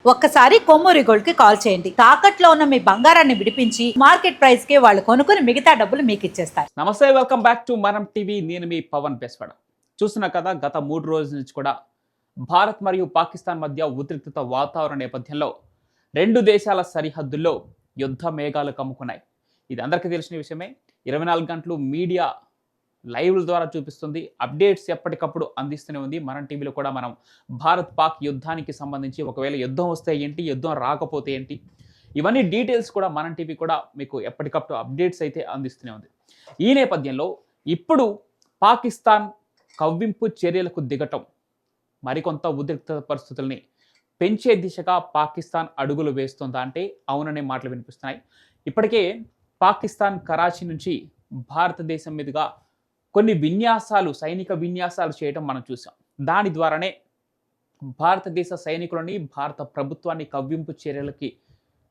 ఒక్కసారి కొమ్మూరి గోల్డ్ కి కాల్ చేయండి. తాకట్లో ఉన్న మీ బంగారాన్ని విడిపించి మార్కెట్ ప్రైస్ కి వాళ్ళు కొనుక్కుని మిగతా డబ్బులు మీకు ఇచ్చేస్తారు. నమస్తే, వెల్కమ్ బ్యాక్ టు మనం టీవీ. నేను మీ పవన్ బెస్వాడ. చూస్తున్నా కదా, గత 3 రోజుల నుంచి కూడా భారత్ మరియు పాకిస్తాన్ మధ్య ఉద్రిక్తత వాతావరణ నేపథ్యంలో 2 దేశాల సరిహద్దుల్లో యుద్ధ మేఘాలు కమ్ముకున్నాయి. ఇది అందరికీ తెలిసిన విషయమే. 24 గంటలు మీడియా లైవ్ల ద్వారా చూపిస్తుంది, అప్డేట్స్ ఎప్పటికప్పుడు అందిస్తూనే ఉంది. మనం టీవీలో కూడా మనం భారత్ పాక్ యుద్ధానికి సంబంధించి ఒకవేళ యుద్ధం వస్తే ఏంటి, యుద్ధం రాకపోతే ఏంటి, ఇవన్నీ డీటెయిల్స్ కూడా మనం టీవీ కూడా మీకు ఎప్పటికప్పుడు అప్డేట్స్ అయితే అందిస్తూనే ఉంది. ఈ నేపథ్యంలో ఇప్పుడు పాకిస్తాన్ కవ్వింపు చర్యలకు దిగటం మరికొంత ఉద్రిక్త పరిస్థితుల్ని పెంచే దిశగా పాకిస్తాన్ అడుగులు వేస్తుందా అంటే అవుననే మాటలు వినిపిస్తున్నాయి. ఇప్పటికే పాకిస్తాన్ కరాచీ నుంచి భారతదేశం మీదుగా కొన్ని విన్యాసాలు, సైనిక విన్యాసాలు చేయడం మనం చూసాం. దాని ద్వారానే భారతదేశ సైనికులని, భారత ప్రభుత్వాన్ని కవ్వింపు చర్యలకి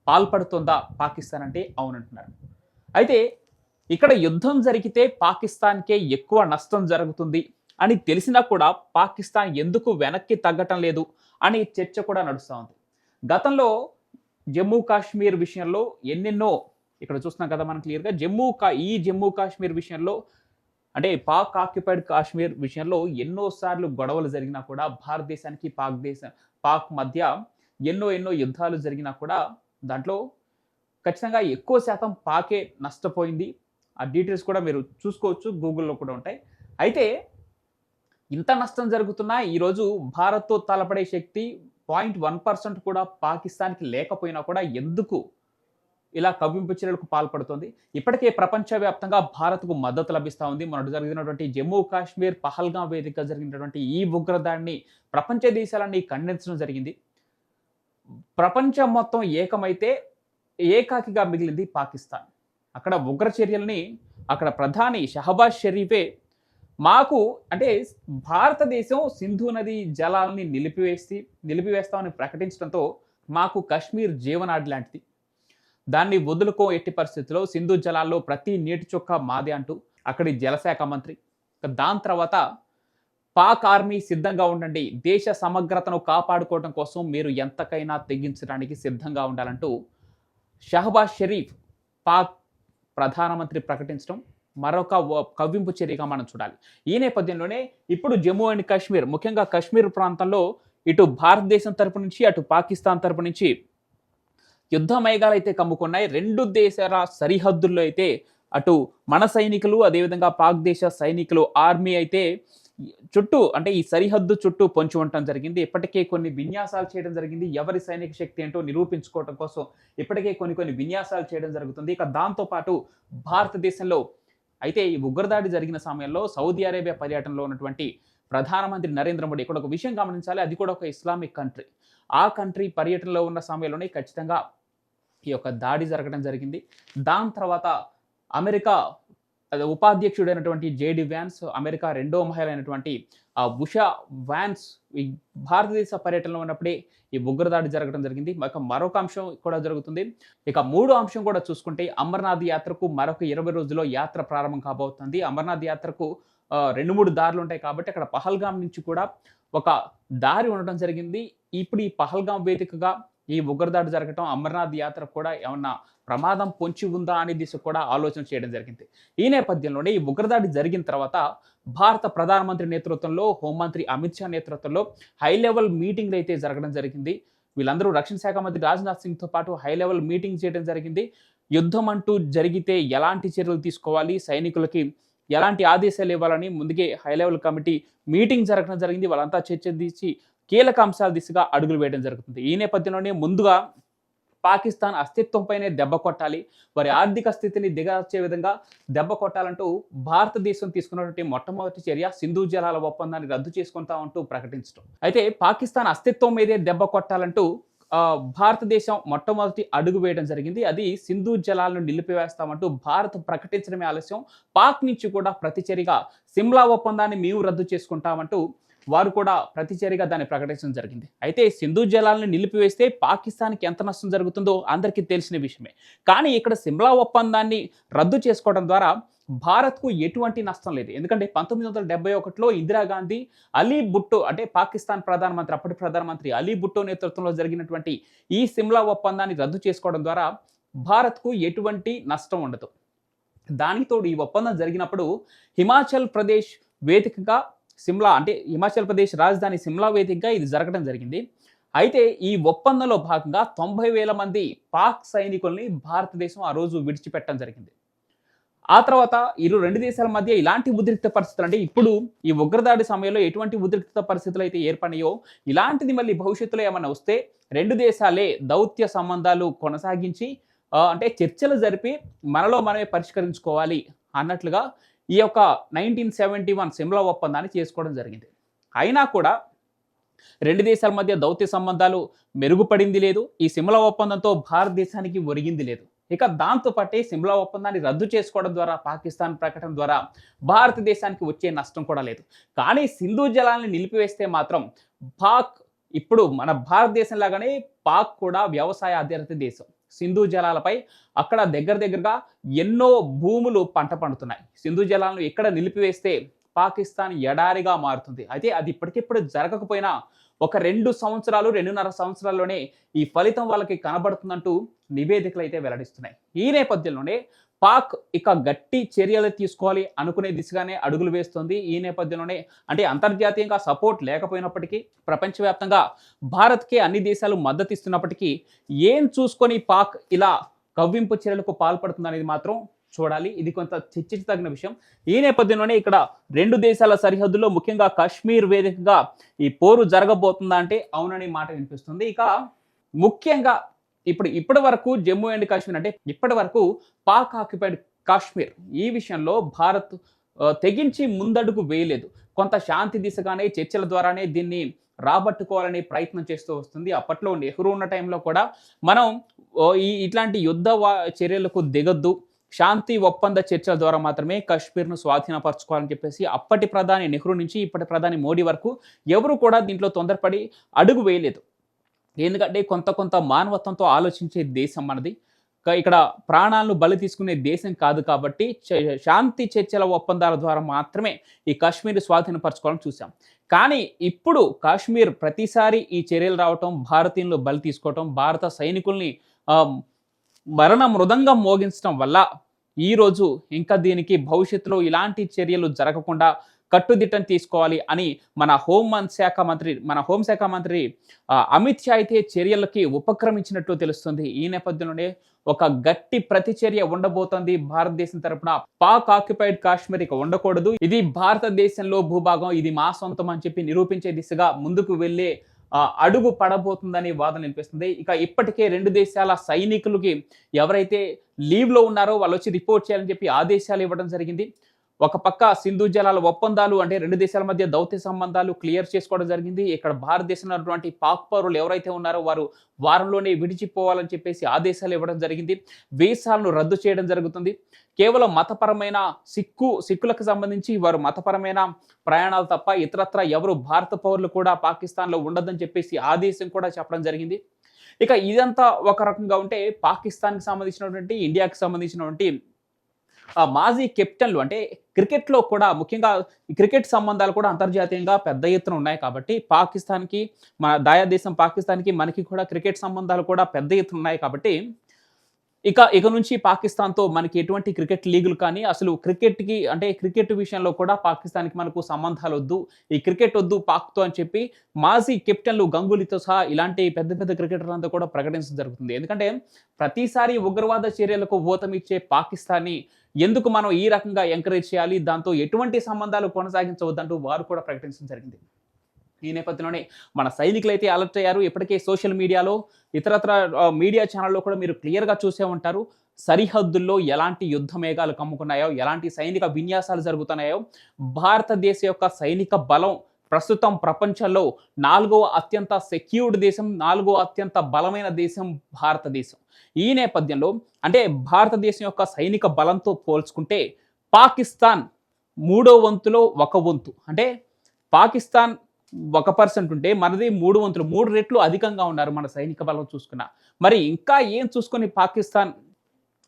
పాల్పడుతుందా పాకిస్తాన్ అంటే అవునంటున్నారు. అయితే ఇక్కడ యుద్ధం జరిగితే పాకిస్తాన్కే ఎక్కువ నష్టం జరుగుతుంది అని తెలిసినా కూడా పాకిస్తాన్ ఎందుకు వెనక్కి తగ్గటం లేదు అనే చర్చ కూడా నడుస్తూ ఉంది. గతంలో జమ్మూ కాశ్మీర్ విషయంలో ఎన్నెన్నో, ఇక్కడ చూస్తున్నాం కదా మనం క్లియర్గా, జమ్మూ కాశ్మీర్ విషయంలో అంటే పాక్ ఆక్యుపైడ్ కాశ్మీర్ విషయంలో ఎన్నోసార్లు గొడవలు జరిగినా కూడా భారతదేశానికి పాక్ మధ్య ఎన్నో యుద్ధాలు జరిగినా కూడా దాంట్లో ఖచ్చితంగా ఎక్కువ శాతం పాకే నష్టపోయింది. ఆ డీటెయిల్స్ కూడా మీరు చూసుకోవచ్చు, గూగుల్లో కూడా ఉంటాయి. అయితే ఇంత నష్టం జరుగుతున్నా ఈరోజు భారత్తో తలపడే శక్తి 0.1% కూడా పాకిస్తాన్కి లేకపోయినా కూడా ఎందుకు ఇలా కవ్వింపు చర్యలకు పాల్పడుతోంది? ఇప్పటికే ప్రపంచవ్యాప్తంగా భారత్కు మద్దతు లభిస్తూ ఉంది. మొన్నటి జరిగినటువంటి జమ్మూ కాశ్మీర్ పహల్గాం వేదిక జరిగినటువంటి ఈ ఉగ్రదాడిని ప్రపంచ దేశాలన్నీ ఖండించడం జరిగింది. ప్రపంచం మొత్తం ఏకమైతే ఏకాకిగా మిగిలింది పాకిస్తాన్. అక్కడ ఉగ్ర చర్యల్ని అక్కడ ప్రధాని షహబాజ్ షరీఫే మాకు అంటే భారతదేశం సింధు నది జలాలని నిలిపివేస్తామని ప్రకటించడంతో మాకు కశ్మీర్ జీవనాడి లాంటిది, దాన్ని వదులుకో ఎట్టి పరిస్థితుల్లో, సింధు జలాల్లో ప్రతి నీటి చుక్క మాదే అంటూ అక్కడి జలశాఖ మంత్రి. దాని తర్వాత పాక్ ఆర్మీ సిద్ధంగా ఉండండి, దేశ సమగ్రతను కాపాడుకోవడం కోసం మీరు ఎంతకైనా తెగించడానికి సిద్ధంగా ఉండాలంటూ షహబాజ్ షరీఫ్ పాక్ ప్రధానమంత్రి ప్రకటించడం మరొక కవ్వింపు చర్యగా మనం చూడాలి. ఈ నేపథ్యంలోనే ఇప్పుడు జమ్మూ అండ్ కాశ్మీర్, ముఖ్యంగా కాశ్మీర్ ప్రాంతంలో ఇటు భారతదేశం తరపు నుంచి అటు పాకిస్తాన్ తరపు నుంచి యుద్ధ మేఘాలు అయితే కమ్ముకున్నాయి. 2 దేశాల సరిహద్దుల్లో అయితే అటు మన సైనికులు, అదేవిధంగా పాక్ దేశ సైనికులు, ఆర్మీ అయితే చుట్టూ అంటే ఈ సరిహద్దు చుట్టూ పొంచి ఉండటం జరిగింది. ఇప్పటికే కొన్ని విన్యాసాలు చేయడం జరిగింది. ఎవరి సైనిక శక్తి ఏంటో నిరూపించుకోవడం కోసం ఇప్పటికే కొన్ని విన్యాసాలు చేయడం జరుగుతుంది. ఇక దాంతోపాటు భారతదేశంలో అయితే ఈ ఉగ్రదాడి జరిగిన సమయంలో సౌదీ అరేబియా పర్యటనలో ఉన్నటువంటి ప్రధానమంత్రి నరేంద్ర మోడీ, ఇక్కడ ఒక విషయం గమనించాలి, అది కూడా ఒక ఇస్లామిక్ కంట్రీ. ఆ కంట్రీ పర్యటనలో ఉన్న సమయంలోనే ఖచ్చితంగా ఈ యొక్క దాడి జరగడం జరిగింది. దాని తర్వాత అమెరికా ఉపాధ్యక్షుడైనటువంటి జేడి వ్యాన్స్, అమెరికా 2వ మహిళ అయినటువంటి ఉషా వ్యాన్స్ ఈ భారతదేశ పర్యటనలో ఉన్నప్పుడే ఈ ఉగ్రదాడి జరగడం జరిగింది. మరొక అంశం కూడా జరుగుతుంది. ఇక 3వ అంశం కూడా చూసుకుంటే అమర్నాథ్ యాత్రకు మరొక 20 రోజుల్లో యాత్ర ప్రారంభం కాబోతుంది. అమర్నాథ్ యాత్రకు 2-3 దారులు ఉంటాయి కాబట్టి అక్కడ పహల్గాం నుంచి కూడా ఒక దారి ఉండడం జరిగింది. ఇప్పుడు ఈ పహల్గాం వేదికగా ఈ ఉగ్రదాడి జరగటం, అమర్నాథ్ యాత్ర కూడా ఏమన్నా ప్రమాదం పొంచి ఉందా అనే దిశ కూడా ఆలోచన చేయడం జరిగింది. ఈ నేపథ్యంలోనే ఈ ఉగ్రదాడి జరిగిన తర్వాత భారత ప్రధానమంత్రి నేతృత్వంలో, హోంమంత్రి అమిత్ షా నేతృత్వంలో హై లెవెల్ మీటింగ్లు అయితే జరగడం జరిగింది. వీళ్ళందరూ రక్షణ శాఖ మంత్రి రాజ్నాథ్ సింగ్తో పాటు హై లెవెల్ మీటింగ్ చేయడం జరిగింది. యుద్ధం అంటూ జరిగితే ఎలాంటి చర్యలు తీసుకోవాలి, సైనికులకి ఎలాంటి ఆదేశాలు ఇవ్వాలని ముందుకే హై లెవెల్ కమిటీ మీటింగ్ జరగడం జరిగింది. వాళ్ళంతా చర్చించి కీలక అంశాల దిశగా అడుగులు వేయడం జరుగుతుంది. ఈ నేపథ్యంలోనే ముందుగా పాకిస్తాన్ అస్తిత్వంపైనే దెబ్బ కొట్టాలి, వారి ఆర్థిక స్థితిని దిగజే విధంగా దెబ్బ కొట్టాలంటూ భారతదేశం తీసుకున్నటువంటి మొట్టమొదటి చర్య సింధు జలాల ఒప్పందాన్ని రద్దు చేసుకుంటామంటూ ప్రకటించడం. అయితే పాకిస్తాన్ అస్తిత్వం మీదే దెబ్బ కొట్టాలంటూ భారతదేశం మొట్టమొదటి అడుగు వేయడం జరిగింది. అది సింధు జలాలను నిలిపివేస్తామంటూ భారత్ ప్రకటించడమే ఆలస్యం, పాక్ నుంచి కూడా ప్రతిచర్యగా సిమ్లా ఒప్పందాన్ని మేము రద్దు చేసుకుంటామంటూ వారు కూడా ప్రతిచర్యగా దాన్ని ప్రకటించడం జరిగింది. అయితే సింధు జలాలను నిలిపివేస్తే పాకిస్తాన్కి ఎంత నష్టం జరుగుతుందో అందరికీ తెలిసిన విషయమే. కానీ ఇక్కడ సిమ్లా ఒప్పందాన్ని రద్దు చేసుకోవడం ద్వారా భారత్కు ఎటువంటి నష్టం లేదు. ఎందుకంటే 1971లో ఇందిరాగాంధీ అలీ భుట్టో అంటే పాకిస్తాన్ ప్రధానమంత్రి, అప్పటి ప్రధానమంత్రి అలీ భుట్టో నేతృత్వంలో జరిగినటువంటి ఈ సిమ్లా ఒప్పందాన్ని రద్దు చేసుకోవడం ద్వారా భారత్కు ఎటువంటి నష్టం ఉండదు. దానికి తోడు ఈ ఒప్పందం జరిగినప్పుడు హిమాచల్ ప్రదేశ్ వేదికగా సిమ్లా అంటే హిమాచల్ ప్రదేశ్ రాజధాని సిమ్లా వేదికగా ఇది జరగడం జరిగింది. అయితే ఈ ఒప్పందంలో భాగంగా 90,000 మంది పాక్ సైనికుల్ని భారతదేశం ఆ రోజు విడిచిపెట్టడం జరిగింది. ఆ తర్వాత రెండు దేశాల మధ్య ఇలాంటి ఉద్రిక్త పరిస్థితులు అంటే ఇప్పుడు ఈ ఉగ్రదాడి సమయంలో ఎటువంటి ఉద్రిక్త పరిస్థితులు అయితే ఏర్పడినాయో ఇలాంటిది మళ్ళీ భవిష్యత్తులో ఏమన్నా వస్తే రెండు దేశాలే దౌత్య సంబంధాలు కొనసాగించి అంటే చర్చలు జరిపి మనలో మనమే పరిష్కరించుకోవాలి అన్నట్లుగా ఈ యొక్క 1971 సిమ్లా ఒప్పందాన్ని చేసుకోవడం జరిగింది. అయినా కూడా రెండు దేశాల మధ్య దౌత్య సంబంధాలు మెరుగుపడింది లేదు. ఈ సిమ్లా ఒప్పందంతో భారతదేశానికి ఒరిగింది లేదు. ఇక దాంతో పాటే సిమ్లా ఒప్పందాన్ని రద్దు చేసుకోవడం ద్వారా పాకిస్తాన్ ప్రకటన ద్వారా భారతదేశానికి వచ్చే నష్టం కూడా లేదు. కానీ సింధు జలాల్ని నిలిపివేస్తే మాత్రం పాక్ ఇప్పుడు మన భారతదేశం లాగానే పాక్ కూడా వ్యవసాయ ఆధారిత దేశం. సింధు జలాలపై అక్కడ దగ్గరగా ఎన్నో భూములు పంట పండుతున్నాయి. సింధు జలాలను ఎక్కడ నిలిపివేస్తే పాకిస్తాన్ ఎడారిగా మారుతుంది. అయితే అది ఇప్పటికిప్పుడు జరగకపోయినా ఒక 2 సంవత్సరాలు 2.5 సంవత్సరాల్లోనే ఈ ఫలితం వాళ్ళకి కనబడుతుందంటూ నివేదికలు అయితే వెల్లడిస్తున్నాయి. ఈ నేపథ్యంలోనే పాక్ ఇక గట్టి చర్యలు తీసుకోవాలి అనుకునే దిశగానే అడుగులు వేస్తుంది. ఈ నేపథ్యంలోనే అంటే అంతర్జాతీయంగా సపోర్ట్ లేకపోయినప్పటికీ ప్రపంచవ్యాప్తంగా భారత్కే అన్ని దేశాలు మద్దతు ఇస్తున్నప్పటికీ ఏం చూసుకొని పాక్ ఇలా కవ్వింపు చర్యలకు పాల్పడుతుంది మాత్రం చూడాలి. ఇది కొంత చర్చించదగిన విషయం. ఈ నేపథ్యంలోనే ఇక్కడ రెండు దేశాల సరిహద్దుల్లో ముఖ్యంగా కాశ్మీర్ వేదికగా ఈ పోరు జరగబోతుందా అంటే అవునని మాట వినిపిస్తుంది. ఇక ముఖ్యంగా ఇప్పటి వరకు జమ్మూ అండ్ కాశ్మీర్ అంటే ఇప్పటి వరకు పాక్ ఆక్యుపైడ్ కాశ్మీర్ ఈ విషయంలో భారత్ తెగించి ముందడుగు వేయలేదు. కొంత శాంతి దిశగానే చర్చల ద్వారానే దీన్ని రాబట్టుకోవాలనే ప్రయత్నం చేస్తూ వస్తుంది. అప్పట్లో నెహ్రూ ఉన్న టైంలో కూడా మనం ఇట్లాంటి యుద్ధ చర్యలకు దిగొద్దు, శాంతి ఒప్పంద చర్చల ద్వారా మాత్రమే కాశ్మీర్ను స్వాధీనపరచుకోవాలని చెప్పేసి అప్పటి ప్రధాని నెహ్రూ నుంచి ఇప్పటి ప్రధాని మోడీ వరకు ఎవరు కూడా దీంట్లో తొందరపడి అడుగు వేయలేదు. ఎందుకంటే కొంత మానవత్వంతో ఆలోచించే దేశం మనది. ఇక్కడ ప్రాణాలను బలి తీసుకునే దేశం కాదు కాబట్టి శాంతి చర్చల ఒప్పందాల ద్వారా మాత్రమే ఈ కాశ్మీర్ స్వాధీనపరచుకోవాలని చూసాం. కానీ ఇప్పుడు కాశ్మీర్ ప్రతిసారి ఈ చర్యలు రావటం, భారతీయులు బలి తీసుకోవటం, భారత సైనికుల్ని మరణ మృదంగం మోగించడం వల్ల ఈరోజు ఇంకా దీనికి భవిష్యత్తులో ఇలాంటి చర్యలు జరగకుండా కట్టుదిట్టం తీసుకోవాలి అని మన హోంశాఖ మంత్రి అమిత్ షా అయితే చర్యలకి ఉపక్రమించినట్టు తెలుస్తుంది. ఈ నేపథ్యంలోనే ఒక గట్టి ప్రతిచర్య ఉండబోతోంది భారతదేశం తరపున. పాక్ ఆక్యుపైడ్ కాశ్మీర్ ఇక ఉండకూడదు, ఇది భారతదేశంలో భూభాగం, ఇది మా సొంతం అని చెప్పి నిరూపించే దిశగా ముందుకు వెళ్ళే అడుగు పడబోతుందని వాదన వినిపిస్తుంది. ఇక ఇప్పటికే రెండు దేశాల సైనికులకి ఎవరైతే లీవ్లో ఉన్నారో వాళ్ళు వచ్చి రిపోర్ట్ చేయాలని చెప్పి ఆదేశాలు ఇవ్వడం జరిగింది. ఒక పక్క సింధు జలాల ఒప్పందాలు అంటే రెండు దేశాల మధ్య దౌత్య సంబంధాలు క్లియర్ చేసుకోవడం జరిగింది. ఇక్కడ భారతదేశంలో ఉన్నటువంటి పాక్ పౌరులు ఎవరైతే ఉన్నారో వారు వారంలోనే విడిచిపోవాలని చెప్పేసి ఆదేశాలు ఇవ్వడం జరిగింది. వీసాలను రద్దు చేయడం జరుగుతుంది. కేవలం మతపరమైన సిక్కులకు సంబంధించి వారు మతపరమైన ప్రయాణాలు తప్ప ఇతరత్ర ఎవరు భారత పౌరులు కూడా పాకిస్తాన్లో ఉండదని చెప్పేసి ఆదేశం కూడా చెప్పడం జరిగింది. ఇక ఇదంతా ఒక రకంగా ఉంటే పాకిస్తాన్కి సంబంధించినటువంటి ఇండియాకి సంబంధించినటువంటి మాజీ కెప్టెన్లు అంటే క్రికెట్లో కూడా ముఖ్యంగా క్రికెట్ సంబంధాలు కూడా అంతర్జాతీయంగా పెద్ద ఎత్తున ఉన్నాయి కాబట్టి పాకిస్తాన్కి మన దేశం పాకిస్తాన్కి మనకి కూడా క్రికెట్ సంబంధాలు కూడా పెద్ద ఎత్తున ఉన్నాయి కాబట్టి ఇక నుంచి పాకిస్తాన్తో మనకి ఎటువంటి క్రికెట్ లీగులు కానీ అసలు క్రికెట్ విషయంలో కూడా పాకిస్తాన్కి మనకు సంబంధాలు వద్దు, ఈ క్రికెట్ వద్దు పాక్తో అని చెప్పి మాజీ కెప్టెన్లు గంగూలీతో సహా ఇలాంటి పెద్ద క్రికెటర్లంతా కూడా ప్రకటించడం జరుగుతుంది. ఎందుకంటే ప్రతిసారి ఉగ్రవాద చర్యలకు ఊతమిచ్చే పాకిస్తాన్ని ఎందుకు మనం ఈ రకంగా ఎంకరేజ్ చేయాలి, దాంతో ఎటువంటి సంబంధాలు కొనసాగించవద్దంటూ వారు కూడా ప్రకటించడం జరిగింది. ఈ నేపథ్యంలోనే మన సైనికులు అయితే అలర్ట్ అయ్యారు. ఇప్పటికే సోషల్ మీడియాలో ఇతరత్ర మీడియా ఛానల్లో కూడా మీరు క్లియర్గా చూసే ఉంటారు. సరిహద్దుల్లో ఎలాంటి యుద్ధ మేఘాలు కమ్ముకున్నాయో, ఎలాంటి సైనిక విన్యాసాలు జరుగుతున్నాయో, భారతదేశ యొక్క సైనిక బలం ప్రస్తుతం ప్రపంచంలో 4వ అత్యంత సెక్యూర్డ్ దేశం, 4వ అత్యంత బలమైన దేశం భారతదేశం. ఈ నేపథ్యంలో అంటే భారతదేశం యొక్క సైనిక బలంతో పోల్చుకుంటే పాకిస్తాన్ 3వ వంతులో 1 వంతు అంటే పాకిస్తాన్ 1% ఉంటే మనది 3 వంతులు, 3 రెట్లు అధికంగా ఉన్నారు మన సైనిక బలం చూసుకున్నా. మరి ఇంకా ఏం చూసుకొని పాకిస్తాన్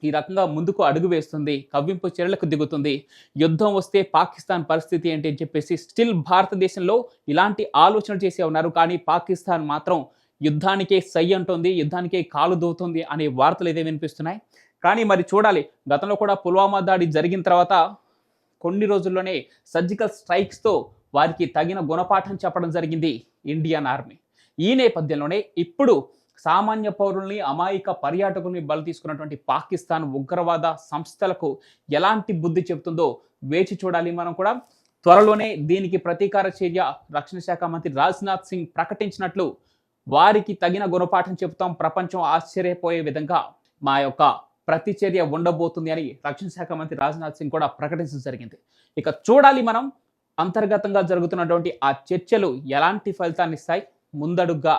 ఈ రకంగా ముందుకు అడుగు వేస్తుంది, కవ్వింపు చర్యలకు దిగుతుంది. యుద్ధం వస్తే పాకిస్తాన్ పరిస్థితి ఏంటి అని చెప్పేసి స్టిల్ భారతదేశంలో ఇలాంటి ఆలోచనలు చేసే ఉన్నారు. కానీ పాకిస్తాన్ మాత్రం యుద్ధానికే సై అంటుంది, యుద్ధానికే కాలు దూవుతుంది అనే వార్తలు అయితే వినిపిస్తున్నాయి. కానీ మరి చూడాలి, గతంలో కూడా పుల్వామా దాడి జరిగిన తర్వాత కొన్ని రోజుల్లోనే సర్జికల్ స్ట్రైక్స్తో వారికి తగిన గుణపాఠం చెప్పడం జరిగింది ఇండియన్ ఆర్మీ. ఈ నేపథ్యంలోనే ఇప్పుడు సామాన్య పౌరుల్ని, అమాయక పర్యాటకుల్ని బలి తీసుకున్నటువంటి పాకిస్తాన్ ఉగ్రవాద సంస్థలకు ఎలాంటి బుద్ధి చెబుతుందో వేచి చూడాలి మనం కూడా. త్వరలోనే దీనికి ప్రతీకార చర్య రక్షణ శాఖ మంత్రి రాజ్నాథ్ సింగ్ ప్రకటించినట్లు వారికి తగిన గుణపాఠం చెబుతాం, ప్రపంచం ఆశ్చర్యపోయే విధంగా మా యొక్క ప్రతిచర్య ఉండబోతుంది అని రక్షణ శాఖ మంత్రి రాజ్నాథ్ సింగ్ కూడా ప్రకటించడం జరిగింది. ఇక చూడాలి మనం అంతర్గతంగా జరుగుతున్నటువంటి ఆ చర్చలు ఎలాంటి ఫలితాన్ని ఇస్తాయి, ముందడుగ్గా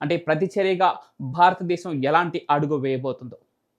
అంటే ప్రతిచర్యగా భారతదేశం ఎలాంటి అడుగు వేయబోతుందో.